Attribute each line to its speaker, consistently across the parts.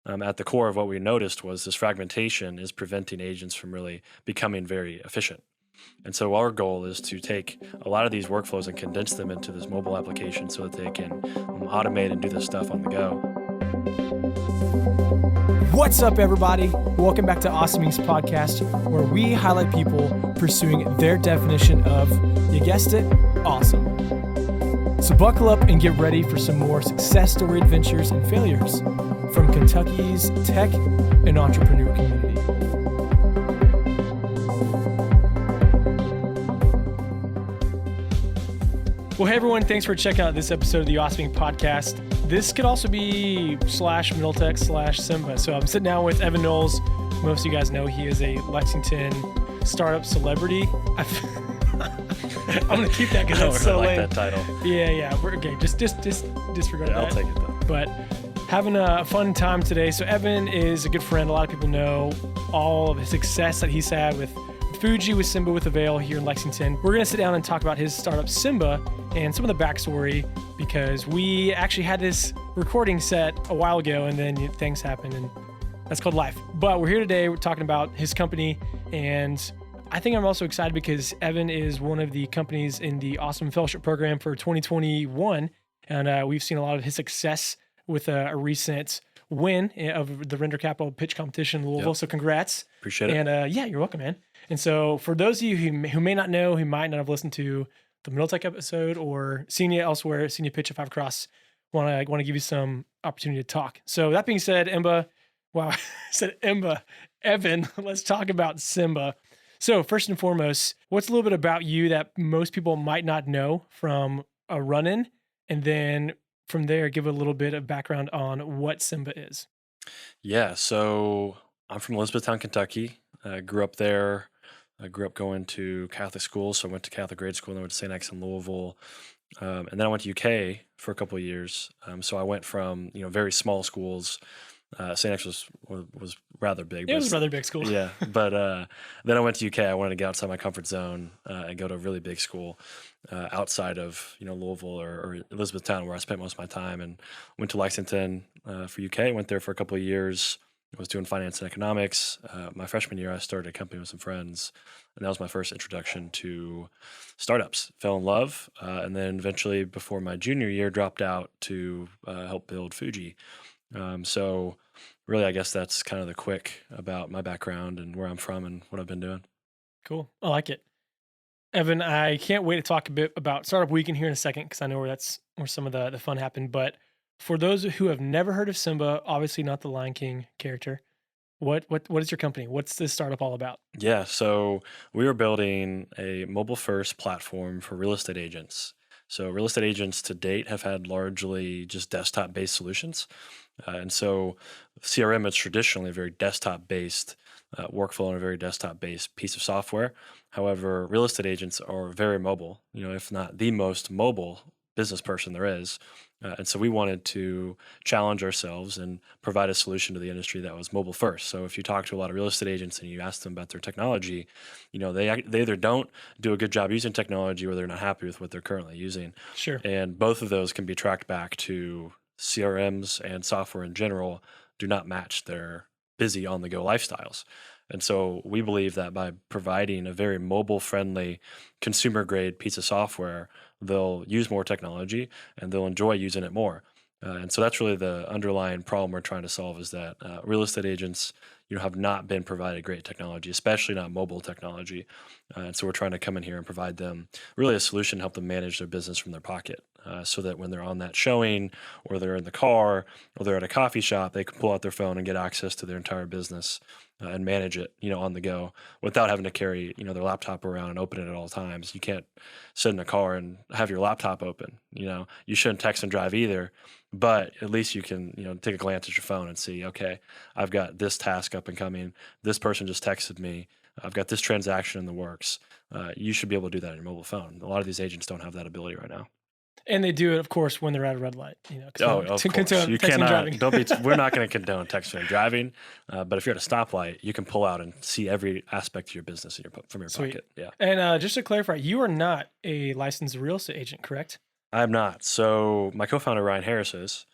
Speaker 1: at the core of what we noticed was this fragmentation is preventing agents from really becoming very efficient. And so our goal is to take a lot of these workflows and condense them into this mobile application so that they can automate and do this stuff on the go.
Speaker 2: What's up, everybody? Welcome back to Awesome Inc.'s podcast, where we highlight people pursuing their definition of, you guessed it, awesome. So buckle up and get ready for some more success story adventures and failures from Kentucky's tech and entrepreneur community. Well, hey everyone, thanks for checking out this episode of the Awesome Inc. podcast. This could also be /Middletech/Symba. So I'm sitting down with Evan Knowles. Most of you guys know he is a Lexington startup celebrity. I'm going to keep that because that's so lame.
Speaker 1: I like that title.
Speaker 2: Yeah. We're okay. Just disregard that.
Speaker 1: I'll take it though.
Speaker 2: But having a fun time today. So Evan is a good friend. A lot of people know all of the success that he's had with Fuji, with Symba, with Avail here in Lexington. We're going to sit down and talk about his startup Symba and some of the backstory, because we actually had this recording set a while ago and then things happened, and that's called life. But we're here today, we're talking about his company, and I think I'm also excited because Evan is one of the companies in the Awesome Fellowship Program for 2021, and we've seen a lot of his success with a recent win of the Render Capital pitch competition in Louisville. Yep. So congrats.
Speaker 1: Appreciate it.
Speaker 2: And yeah, you're welcome, man. And so for those of you who may not know, who might not have listened to the Middletech episode or seen you elsewhere, seen you pitch at Five Across, want to give you some opportunity to talk. So that being said, Evan, let's talk about Symba. So first and foremost, what's a little bit about you that most people might not know from a run-in? And then from there, give a little bit of background on what Symba is.
Speaker 1: Yeah, so I'm from Elizabethtown, Kentucky. I grew up there. I grew up going to Catholic school, so I went to Catholic grade school, and then went to St. X in Louisville. And then I went to UK for a couple of years. So I went from very small schools. St. X was rather big.
Speaker 2: It was a rather big school.
Speaker 1: Yeah, but then I went to UK. I wanted to get outside my comfort zone and go to a really big school outside of Louisville or Elizabethtown, where I spent most of my time. And went to Lexington for UK. Went there for a couple of years. I was doing finance and economics. My freshman year, I started a company with some friends, and that was my first introduction to startups. Fell in love, and then eventually, before my junior year, dropped out to help build Fuji. So really, I guess that's kind of the quick about my background and where I'm from and what I've been doing.
Speaker 2: Cool. I like it. Evan, I can't wait to talk a bit about Startup Weekend here in a second, because I know where some of the fun happened. But for those who have never heard of Symba, obviously not the Lion King character, what is your company? What's this startup all about?
Speaker 1: Yeah, so we were building a mobile-first platform for real estate agents. So real estate agents to date have had largely just desktop-based solutions. And so CRM is traditionally a very desktop-based workflow and a very desktop-based piece of software. However, real estate agents are very mobile, if not the most mobile business person there is. And so we wanted to challenge ourselves and provide a solution to the industry that was mobile first. So if you talk to a lot of real estate agents and you ask them about their technology, they either don't do a good job using technology or they're not happy with what they're currently using.
Speaker 2: Sure.
Speaker 1: And both of those can be tracked back to CRMs, and software in general do not match their busy on-the-go lifestyles. And so we believe that by providing a very mobile-friendly, consumer-grade piece of software, they'll use more technology and they'll enjoy using it more. And so that's really the underlying problem we're trying to solve, is that real estate agents have not been provided great technology, especially not mobile technology. And so we're trying to come in here and provide them really a solution to help them manage their business from their pocket, so that when they're on that showing, or they're in the car, or they're at a coffee shop, they can pull out their phone and get access to their entire business and manage it, on the go, without having to carry, their laptop around and open it at all times. You can't sit in a car and have your laptop open. You shouldn't text and drive either, but at least you can, take a glance at your phone and see, okay, I've got this task up and coming. This person just texted me. I've got this transaction in the works. You should be able to do that on your mobile phone. A lot of these agents don't have that ability right now.
Speaker 2: And they do it, of course, when they're at a red light.
Speaker 1: Of course. You cannot. We're not going to condone texting and driving. But if you're at a stoplight, you can pull out and see every aspect of your business from your
Speaker 2: Sweet.
Speaker 1: pocket. Yeah.
Speaker 2: And just to clarify, you are not a licensed real estate agent, correct?
Speaker 1: I'm not. So my co-founder Ryan Harris is.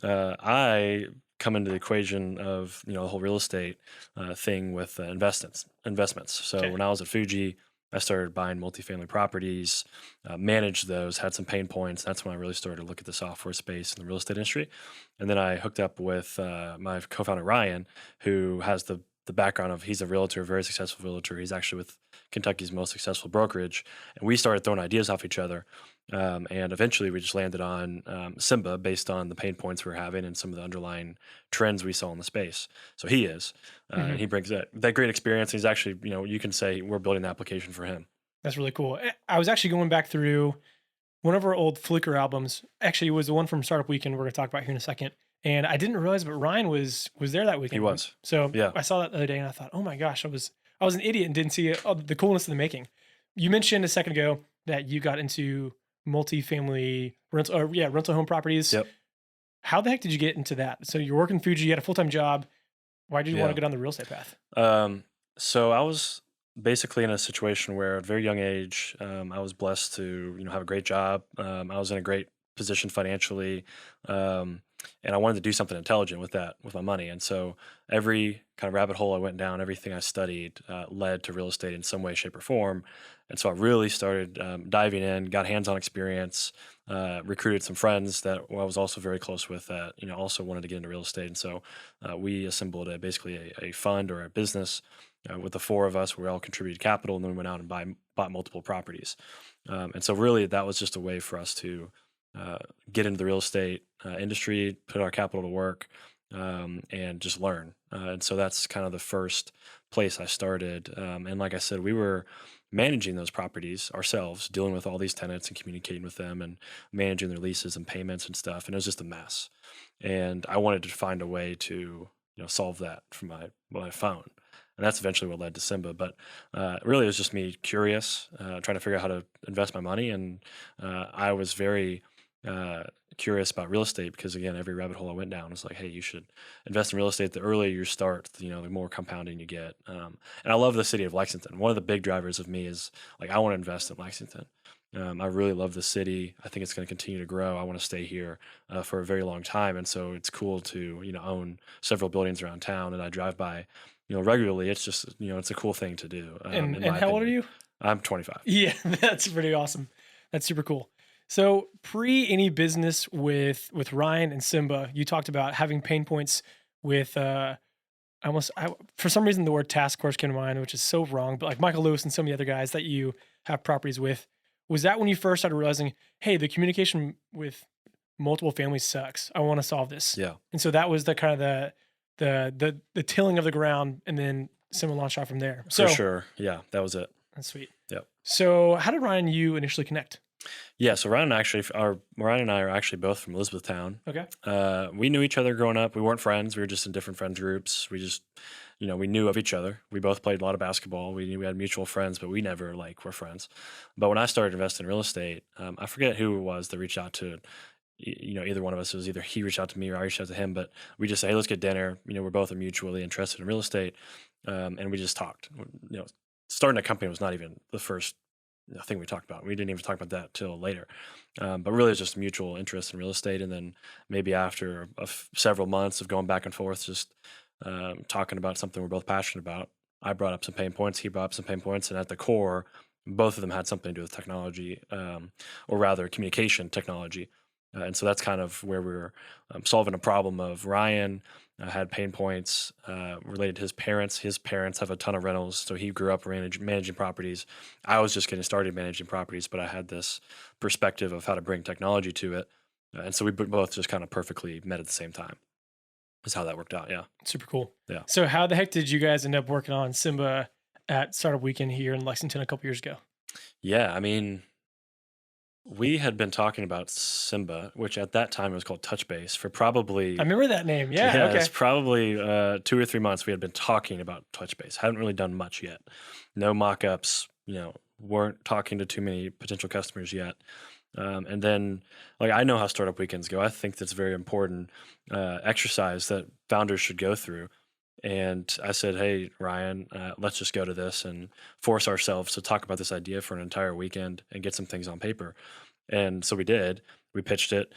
Speaker 1: I come into the equation of the whole real estate thing with investments. So
Speaker 2: Okay.
Speaker 1: when I was at Fuji, I started buying multifamily properties, managed those, had some pain points. That's when I really started to look at the software space and the real estate industry. And then I hooked up with my co-founder Ryan, who has the background of he's a realtor, very successful realtor. He's actually with Kentucky's most successful brokerage, and we started throwing ideas off each other. And eventually, we just landed on Symba based on the pain points we were having and some of the underlying trends we saw in the space. So and
Speaker 2: Hmm.
Speaker 1: he brings that great experience. He's actually, you can say we're building the application for him.
Speaker 2: That's really cool. I was actually going back through one of our old Flickr albums. Actually, it was the one from Startup Weekend we're going to talk about here in a second. And I didn't realize, but Ryan was there that
Speaker 1: He
Speaker 2: weekend.
Speaker 1: was,
Speaker 2: So
Speaker 1: yeah,
Speaker 2: I saw that the other day, and I thought, oh my gosh, I was an idiot and didn't see the coolness of the making. You mentioned a second ago that you got into multifamily rental home properties.
Speaker 1: yep,
Speaker 2: How the heck did you get into that? So you're working Fuji, you had a full time job. Why did you want to
Speaker 1: yeah.
Speaker 2: go down the real estate path?
Speaker 1: So I was basically in a situation where at a very young age, I was blessed to, have a great job. I was in a great position financially, and I wanted to do something intelligent with that, with my money. And so every kind of rabbit hole I went down, everything I studied led to real estate in some way, shape, or form. And so I really started diving in, got hands-on experience, recruited some friends that I was also very close with that, also wanted to get into real estate. And so we assembled basically a fund or a business with the four of us. We all contributed capital, and then we went out and bought multiple properties. And so really that was just a way for us to get into the real estate industry, put our capital to work, and just learn. And so that's kind of the first place I started. And like I said, we were managing those properties ourselves, dealing with all these tenants and communicating with them and managing their leases and payments and stuff. And it was just a mess. And I wanted to find a way to, solve that from my phone. And that's eventually what led to Simba. But really, it was just me curious, trying to figure out how to invest my money. And I was very uh, curious about real estate because, again, every rabbit hole I went down was like, hey, you should invest in real estate. The earlier you start, the more compounding you get. And I love the city of Lexington. One of the big drivers of me is like, I want to invest in Lexington. I really love the city. I think it's going to continue to grow. I want to stay here for a very long time, and so it's cool to own several buildings around town. And I drive by, regularly. It's just it's a cool thing to do,
Speaker 2: And
Speaker 1: in
Speaker 2: and
Speaker 1: my
Speaker 2: how old are
Speaker 1: opinion.
Speaker 2: you?
Speaker 1: I'm 25.
Speaker 2: Yeah, that's pretty awesome. That's super cool. So pre any business with Ryan and Simba, you talked about having pain points with for some reason the word task force came to mind, which is so wrong, but like Michael Lewis and some of the other guys that you have properties with. Was that when you first started realizing, hey, the communication with multiple families sucks. I want to solve this.
Speaker 1: Yeah,
Speaker 2: And so that was the kind of the tilling of the ground, and then Simba launched out from there.
Speaker 1: for
Speaker 2: So
Speaker 1: sure. Yeah, that was it.
Speaker 2: that's sweet.
Speaker 1: Yep.
Speaker 2: So how did Ryan and you initially connect?
Speaker 1: Yeah. So Ryan and I are actually both from Elizabethtown.
Speaker 2: Okay.
Speaker 1: We knew each other growing up. We weren't friends. We were just in different friend groups. We just, we knew of each other. We both played a lot of basketball. We knew we had mutual friends, but we never were friends. But when I started investing in real estate, I forget who it was that reached out to, either one of us. It was either he reached out to me or I reached out to him. But we just say, hey, let's get dinner. We're both mutually interested in real estate, and we just talked. Starting a company was not even the first thing we talked about. We didn't even talk about that till later. But really, it's just mutual interest in real estate. And then maybe after several months of going back and forth, just talking about something we're both passionate about, I brought up some pain points. He brought up some pain points. And at the core, both of them had something to do with technology, or rather communication technology. And so that's kind of where we were solving a problem of Ryan had pain points related to his parents. His parents have a ton of rentals, so he grew up managing properties. I was just getting started managing properties, but I had this perspective of how to bring technology to it. And so we both just kind of perfectly met at the same time. Is how that worked out. Yeah.
Speaker 2: Super cool.
Speaker 1: Yeah.
Speaker 2: So how the heck did you guys end up working on Simba at Startup Weekend here in Lexington a couple years ago?
Speaker 1: Yeah. I mean, we had been talking about Simba, which at that time was called Touchbase, for probably
Speaker 2: I remember that name. Yeah.
Speaker 1: yeah,
Speaker 2: Okay.
Speaker 1: it's probably 2 or 3 months we had been talking about Touchbase. Hadn't really done much yet. No mock-ups, weren't talking to too many potential customers yet. And then, I know how startup weekends go. I think that's a very important exercise that founders should go through. And I said, hey, Ryan, let's just go to this and force ourselves to talk about this idea for an entire weekend and get some things on paper. And so we did. We pitched it.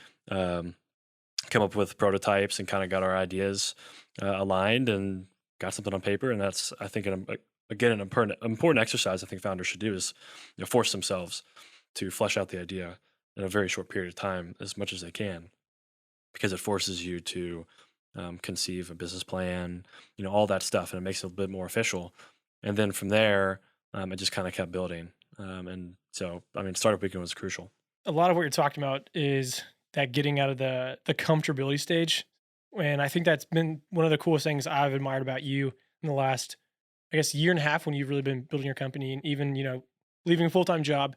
Speaker 1: come up with prototypes and kind of got our ideas aligned and got something on paper. And that's, I think, again, an important exercise I think founders should do is force themselves to flesh out the idea in a very short period of time as much as they can, because it forces you to conceive a business plan, all that stuff, and it makes it a bit more official. And then from there, it just kind of kept building. And so, I mean, Startup Weekend was crucial.
Speaker 2: A lot of what you're talking about is that getting out of the comfortability stage. And I think that's been one of the coolest things I've admired about you in the last, I guess, year and a half when you've really been building your company and even, leaving a full-time job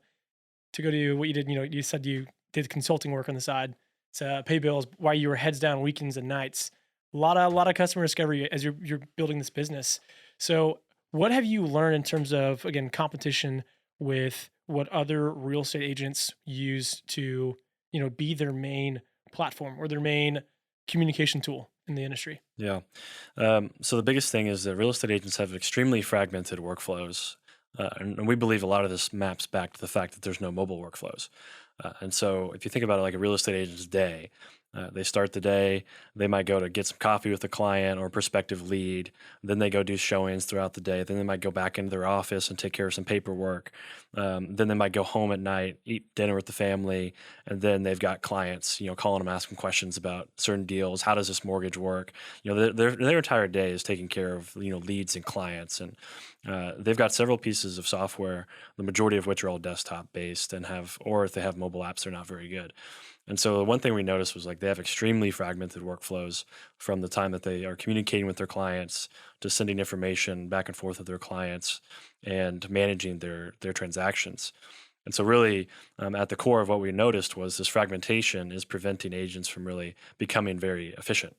Speaker 2: to go do what you did. You said you did consulting work on the side to pay bills while you were heads down weekends and nights. A lot of customer discovery as you're building this business. So what have you learned in terms of, again, competition with what other real estate agents use to, be their main platform or their main communication tool in the industry?
Speaker 1: Yeah. So the biggest thing is that real estate agents have extremely fragmented workflows. And we believe a lot of this maps back to the fact that there's no mobile workflows. And so if you think about it like a real estate agent's day, they start the day, they might go to get some coffee with a client or a prospective lead. Then they go do showings throughout the day. Then they might go back into their office and take care of some paperwork. Then they might go home at night, eat dinner with the family. And then they've got clients, calling them, asking questions about certain deals. How does this mortgage work? Their entire day is taking care of, leads and clients. And they've got several pieces of software, the majority of which are all desktop based and or if they have mobile apps, they're not very good. And so the one thing we noticed was like they have extremely fragmented workflows from the time that they are communicating with their clients to sending information back and forth with their clients and managing their transactions. And so really at the core of what we noticed was this fragmentation is preventing agents from really becoming very efficient.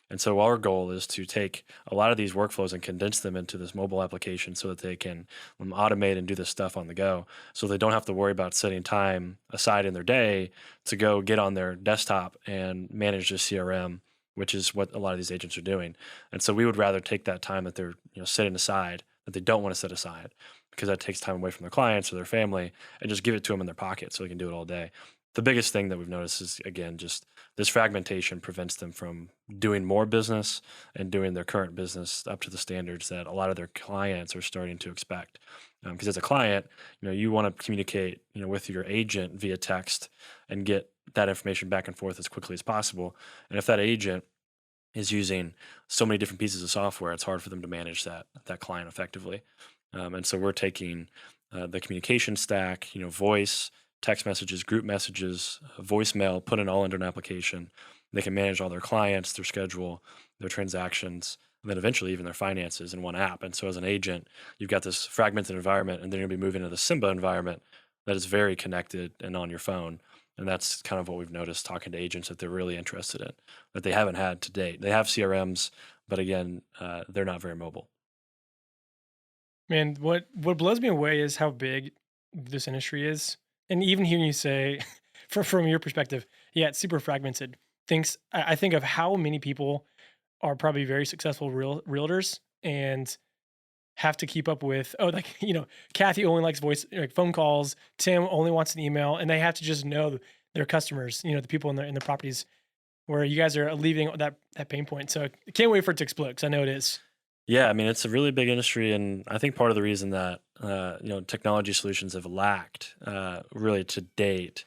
Speaker 1: And so our goal is to take a lot of these workflows and condense them into this mobile application so that they can automate and do this stuff on the go. So they don't have to worry about setting time aside in their day to go get on their desktop and manage the CRM, which is what a lot of these agents are doing. And so we would rather take that time that they're setting aside, that they don't want to set aside, because that takes time away from their clients or their family, and just give it to them in their pocket so they can do it all day. The biggest thing that we've noticed is, again, just this fragmentation prevents them from doing more business and doing their current business up to the standards that a lot of their clients are starting to expect. Because as a client, you want to communicate, with your agent via text and get that information back and forth as quickly as possible. And if that agent is using so many different pieces of software, it's hard for them to manage that client effectively. And so we're taking the communication stack, voice, text messages, group messages, voicemail, put it all into an application. They can manage all their clients, their schedule, their transactions, and then eventually even their finances in one app. And so as an agent, you've got this fragmented environment, and then you're going to be moving to the Symba environment that is very connected and on your phone. And that's kind of what we've noticed talking to agents that they're really interested in, that they haven't had to date. They have CRMs, but again, they're not very mobile.
Speaker 2: Man, what blows me away is how big this industry is. And even hearing you say, from your perspective, yeah, it's super fragmented. I think of how many people are probably very successful realtors and have to keep up with, Kathy only likes phone calls, Tim only wants an email, and they have to just know their customers, the people in the properties, where you guys are alleviating that pain point. So I can't wait for it to explode because I know it is.
Speaker 1: Yeah, I mean, it's a really big industry, and I think part of the reason that technology solutions have lacked really to date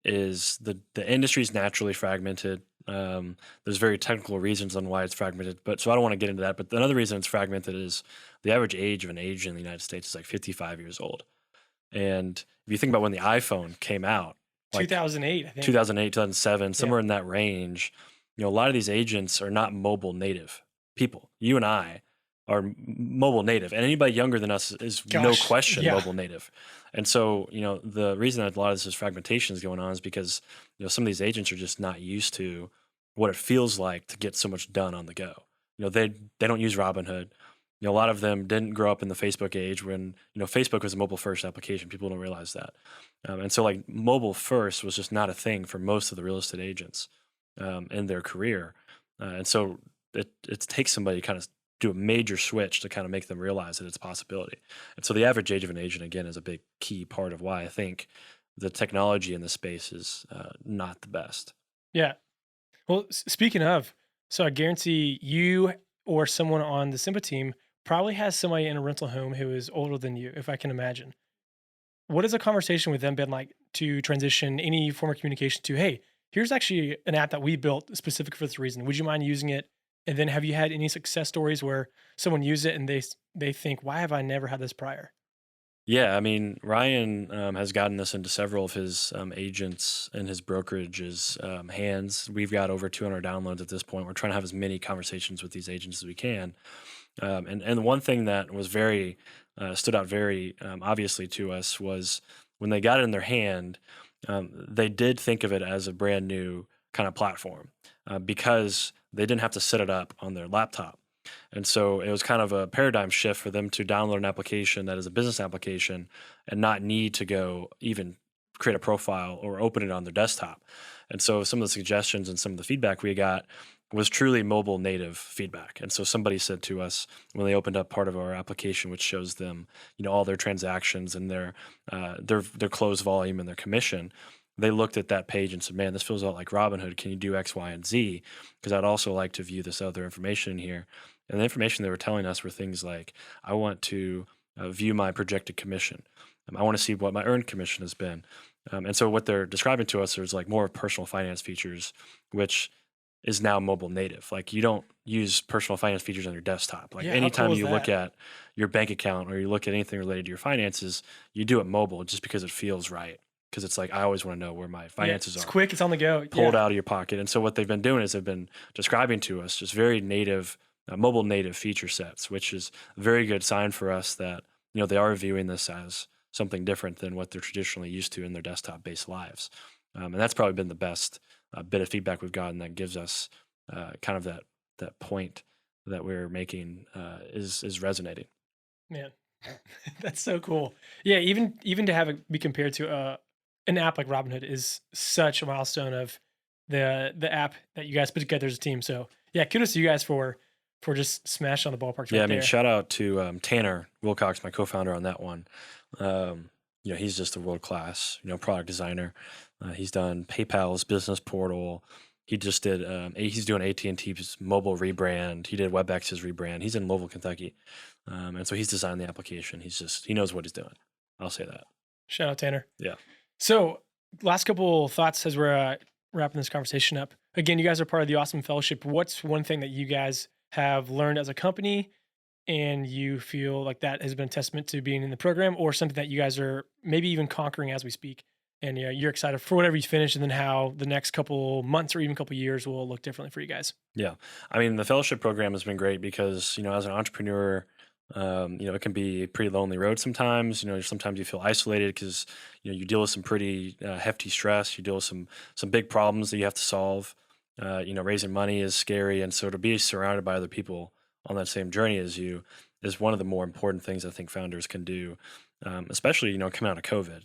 Speaker 1: is the industry is naturally fragmented. There's very technical reasons on why it's fragmented, but so I don't want to get into that. But another reason it's fragmented is the average age of an agent in the United States is like 55 years old. And if you think about when the iPhone came out, like
Speaker 2: 2008, I think.
Speaker 1: 2008, 2007,
Speaker 2: Yeah.
Speaker 1: somewhere in that range, a lot of these agents are not mobile native people. You and I are mobile native, and anybody younger than us is no
Speaker 2: Gosh,
Speaker 1: question
Speaker 2: yeah.
Speaker 1: mobile native. And so, the reason that a lot of this fragmentation is going on is because, some of these agents are just not used to what it feels like to get so much done on the go. They don't use Robinhood. A lot of them didn't grow up in the Facebook age when, Facebook was a mobile first application. People don't realize that. And so like mobile first was just not a thing for most of the real estate agents in their career. And so it takes somebody kind of do a major switch to kind of make them realize that it's a possibility. And so the average age of an agent, again, is a big key part of why I think the technology in this space is not the best.
Speaker 2: Yeah. Well, speaking of, so I guarantee you or someone on the Simba team probably has somebody in a rental home who is older than you, if I can imagine. What has a conversation with them been like to transition any form of communication to, hey, here's actually an app that we built specific for this reason. Would you mind using it? And then have you had any success stories where someone used it and they think, why have I never had this prior?
Speaker 1: Yeah, I mean, Ryan has gotten this into several of his agents and his brokerage's hands. We've got over 200 downloads at this point. We're trying to have as many conversations with these agents as we can. And the one thing that was very stood out very obviously to us was when they got it in their hand, they did think of it as a brand new kind of platform because they didn't have to set it up on their laptop. And so it was kind of a paradigm shift for them to download an application that is a business application and not need to go even create a profile or open it on their desktop. And so some of the suggestions and some of the feedback we got was truly mobile native feedback. And so somebody said to us when they opened up part of our application, which shows them, all their transactions and their close volume and their commission, they looked at that page and said, "Man, this feels a lot like Robinhood. Can you do X, Y, and Z? Because I'd also like to view this other information in here." And the information they were telling us were things like, "I want to view my projected commission. I want to see what my earned commission has been." And so what they're describing to us is like more of personal finance features, which is now mobile native. Like you don't use personal finance features on your desktop. Like
Speaker 2: Yeah, how
Speaker 1: anytime
Speaker 2: cool is
Speaker 1: you look
Speaker 2: that?
Speaker 1: at your bank account or you look at anything related to your finances, you do it mobile just because it feels right. Because it's like I always want to know where my
Speaker 2: Yeah,
Speaker 1: finances
Speaker 2: it's
Speaker 1: are
Speaker 2: quick, it's on the go.
Speaker 1: pulled
Speaker 2: Yeah.
Speaker 1: out of your pocket. And so what they've been doing is they've been describing to us just very native, mobile native feature sets, which is a very good sign for us that they are viewing this as something different than what they're traditionally used to in their desktop-based lives. And that's probably been the best bit of feedback we've gotten that gives us kind of that point that we're making is resonating.
Speaker 2: Man, that's so cool. Yeah, even to have it be compared to an app like Robinhood is such a milestone of the app that you guys put together as a team. So yeah, kudos to you guys for just smashing on the ballparks
Speaker 1: Yeah, I
Speaker 2: right
Speaker 1: mean,
Speaker 2: there.
Speaker 1: shout out to Tanner Wilcox, my co-founder on that one. He's just a world class, product designer. He's done PayPal's business portal. He just did. He's doing AT&T's mobile rebrand. He did WebEx's rebrand. He's in Louisville, Kentucky, and so he's designed the application. He knows what he's doing. I'll say that.
Speaker 2: Shout out Tanner.
Speaker 1: Yeah.
Speaker 2: So last couple thoughts as we're wrapping this conversation up. Again, you guys are part of the Awesome Fellowship. What's one thing that you guys have learned as a company and you feel like that has been a testament to being in the program or something that you guys are maybe even conquering as we speak? And yeah, you're excited for whatever you finish and then how the next couple months or even couple years will look differently for you guys.
Speaker 1: Yeah. I mean, the fellowship program has been great because, as an entrepreneur, it can be a pretty lonely road sometimes. Sometimes you feel isolated because, you deal with some pretty hefty stress. You deal with some big problems that you have to solve. Raising money is scary. And so to be surrounded by other people on that same journey as you is one of the more important things I think founders can do, especially, coming out of COVID.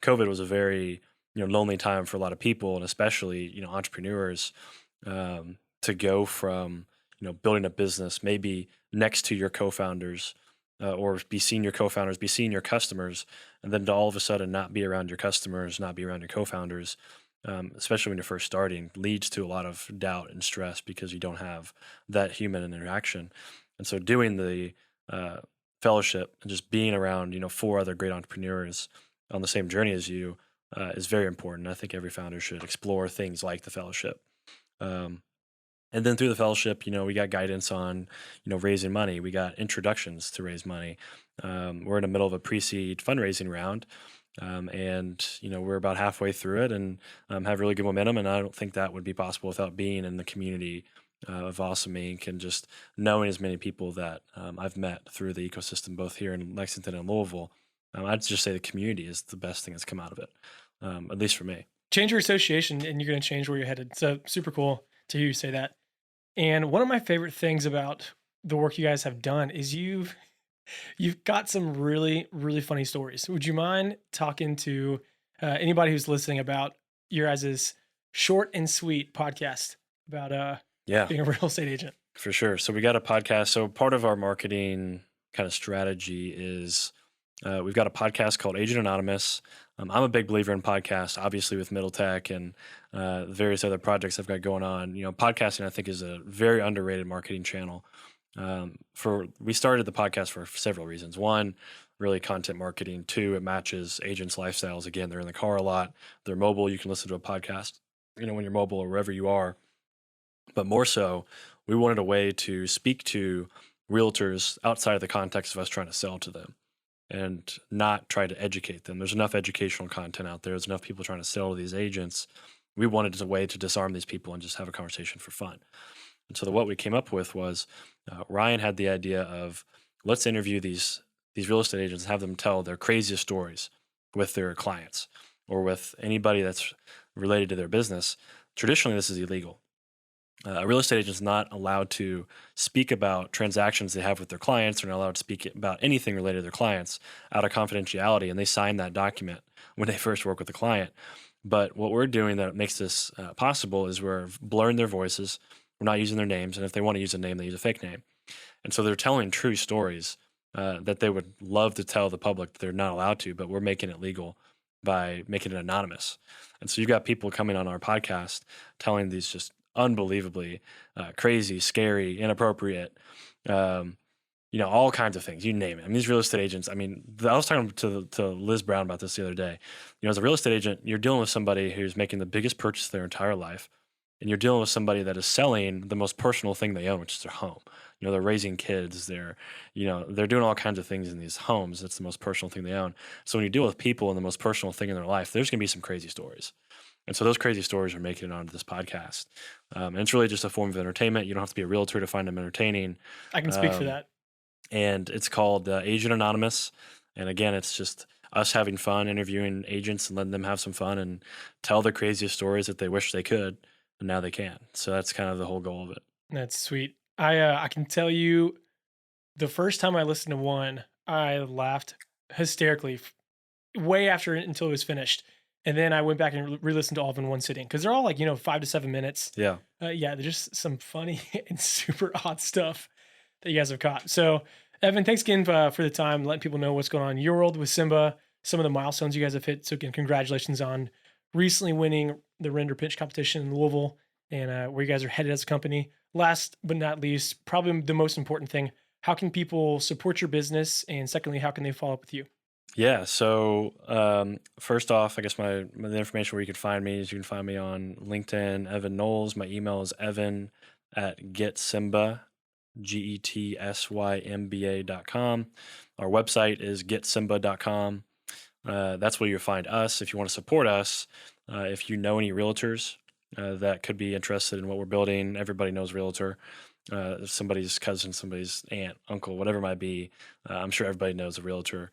Speaker 1: COVID was a very, lonely time for a lot of people and especially, entrepreneurs to go from building a business maybe next to your co-founders or be senior co-founders, be senior customers, and then to all of a sudden not be around your customers, not be around your co-founders, especially when you're first starting, leads to a lot of doubt and stress because you don't have that human interaction. And so doing the fellowship and just being around four other great entrepreneurs on the same journey as you is very important. I think every founder should explore things like the fellowship. Um, and then through the fellowship, we got guidance on, raising money. We got introductions to raise money. We're in the middle of a pre-seed fundraising round, and we're about halfway through it, and have really good momentum. And I don't think that would be possible without being in the community of Awesome Inc. and just knowing as many people that I've met through the ecosystem, both here in Lexington and Louisville. I'd just say the community is the best thing that's come out of it, at least for me.
Speaker 2: Change your association and you're going to change where you're headed. So super cool to hear you say that. And one of my favorite things about the work you guys have done is you've got some really really funny stories. Would you mind talking to anybody who's listening about your guys' short and sweet podcast about
Speaker 1: Yeah.
Speaker 2: being a real estate agent?
Speaker 1: For sure. So we got a podcast. So part of our marketing kind of strategy is We've got a podcast called Agent Anonymous. I'm a big believer in podcasts, obviously with Middle Tech and various other projects I've got going on. Podcasting I think is a very underrated marketing channel. We started the podcast for several reasons. One, really content marketing. Two, it matches agents' lifestyles. Again, they're in the car a lot. They're mobile. You can listen to a podcast, when you're mobile or wherever you are. But more so, we wanted a way to speak to realtors outside of the context of us trying to sell to them and not try to educate them. There's enough educational content out there. There's enough people trying to sell to these agents. We wanted a way to disarm these people and just have a conversation for fun. And so what we came up with was Ryan had the idea of let's interview these real estate agents and have them tell their craziest stories with their clients or with anybody that's related to their business. Traditionally, this is illegal. A real estate agent is not allowed to speak about transactions they have with their clients. They're not allowed to speak about anything related to their clients out of confidentiality, and they sign that document when they first work with the client. But what we're doing that makes this possible is we're blurring their voices. We're not using their names, and if they want to use a name, they use a fake name. And so they're telling true stories that they would love to tell the public that they're not allowed to, but we're making it legal by making it anonymous. And so you've got people coming on our podcast telling these just unbelievably crazy, scary, inappropriate, all kinds of things. You name it. These real estate agents. I was talking to Liz Brown about this the other day. As a real estate agent, you're dealing with somebody who's making the biggest purchase of their entire life, and you're dealing with somebody that is selling the most personal thing they own, which is their home. They're raising kids. They're doing all kinds of things in these homes. That's the most personal thing they own. So when you deal with people and the most personal thing in their life, there's going to be some crazy stories. And so those crazy stories are making it onto this podcast. And it's really just a form of entertainment. You don't have to be a realtor to find them entertaining.
Speaker 2: I can speak for that.
Speaker 1: And it's called Agent Anonymous. And again, it's just us having fun, interviewing agents and letting them have some fun and tell the craziest stories that they wish they could, and now they can. So that's kind of the whole goal of it.
Speaker 2: That's sweet. I can tell you, the first time I listened to one, I laughed hysterically way after until it was finished. And then I went back and re-listened to all of them in one sitting because they're all 5 to 7 minutes.
Speaker 1: Yeah.
Speaker 2: They're just some funny and super odd stuff that you guys have caught. So, Evan, thanks again for the time, letting people know what's going on in your world with Symba, some of the milestones you guys have hit. So, again, congratulations on recently winning the render pinch competition in Louisville and where you guys are headed as a company. Last but not least, probably the most important thing, how can people support your business? And secondly, how can they follow up with you?
Speaker 1: Yeah. So first off, I guess the information where you can find me is you can find me on LinkedIn, Evan Knowles. My email is evan@getsymba, GETSYMBA.com. Our website is getsymba.com. That's where you'll find us. If you want to support us, if you know any realtors that could be interested in what we're building, everybody knows realtor. Somebody's cousin, somebody's aunt, uncle, whatever it might be. I'm sure everybody knows a realtor.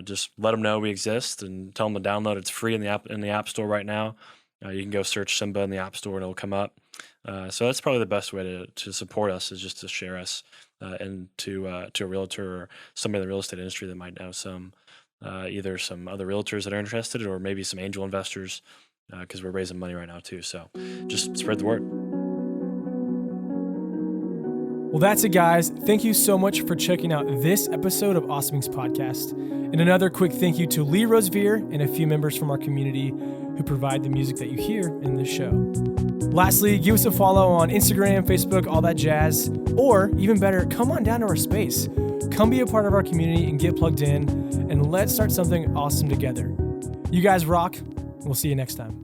Speaker 1: Just let them know we exist and tell them to download. It's free in the app store right now. You can go search Symba in the app store and it'll come up. So that's probably the best way to support us is just to share us and to a realtor or somebody in the real estate industry that might know either some other realtors that are interested or maybe some angel investors because we're raising money right now too. So just spread the word.
Speaker 2: Well, that's it, guys. Thank you so much for checking out this episode of Awesome Inc.'s podcast. And another quick thank you to Lee Rosevere and a few members from our community who provide the music that you hear in this show. Lastly, give us a follow on Instagram, Facebook, all that jazz. Or even better, come on down to our space. Come be a part of our community and get plugged in, and let's start something awesome together. You guys rock. We'll see you next time.